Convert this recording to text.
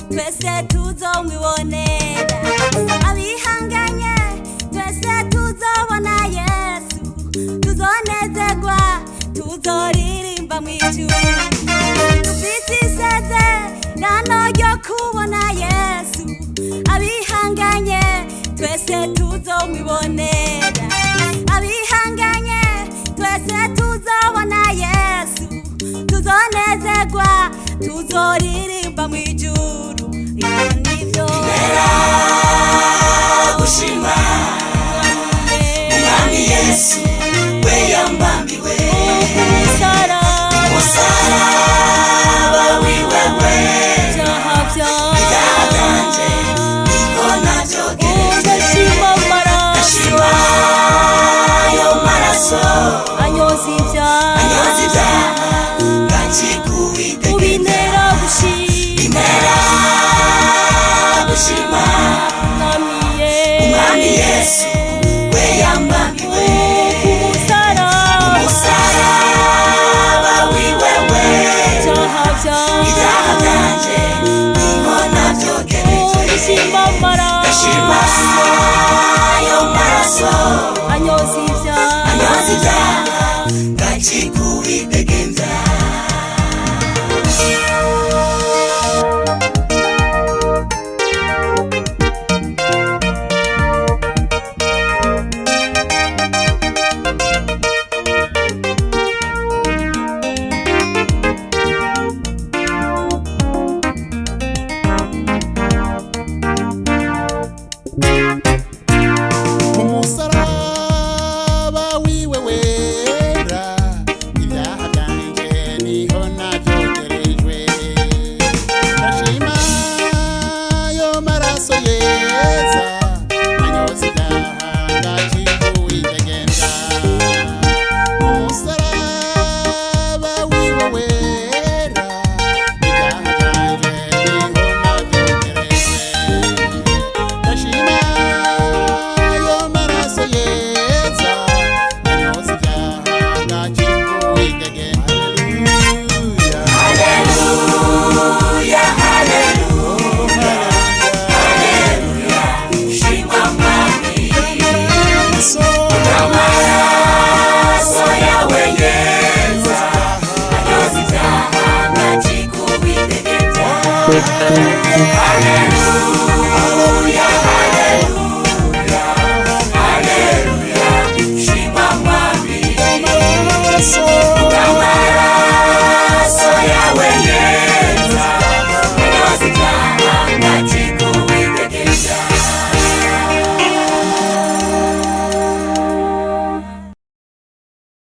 twese tuzomwibonera abihanganye twese tuzobona Yesu tuzonezerwa tuzoririmba mw'ijuru dufise isezerano ryo kubona Yesu abihanganye twese tuzomwibonera abihanganye twese tuzobona Yesu tuzonezerwa tuzoririmba mw'ijuru nivyo gushima Umwami Yesu we yambambiwe umusaraba wiwe we byaganje mbona byogereje ndashima ayo maraso anyoza ibyaha ubintera gushima Umwami Yesu we yambambiwe umusaraba wiwe we ibyaha byanje mbona byogereje ndashima ayo maraso anyoza ibyaha ngakikubidegenza umusaraba wiwe wera ibyaha byanje niho navyogerejwe ndashima ayo maraso yeza anyoza ibyaha ngakikuwidegenza umusaraba wiwe wera ibyaha byanje niho navyogerejwe ndashima ayo maraso yeza anyoza ibyaha ngakikuwidegenza Haleluya haleluya haleluya shima Mwami amaraso yawe yeza anyoza ibyaha ngakikubidegenza Haleluya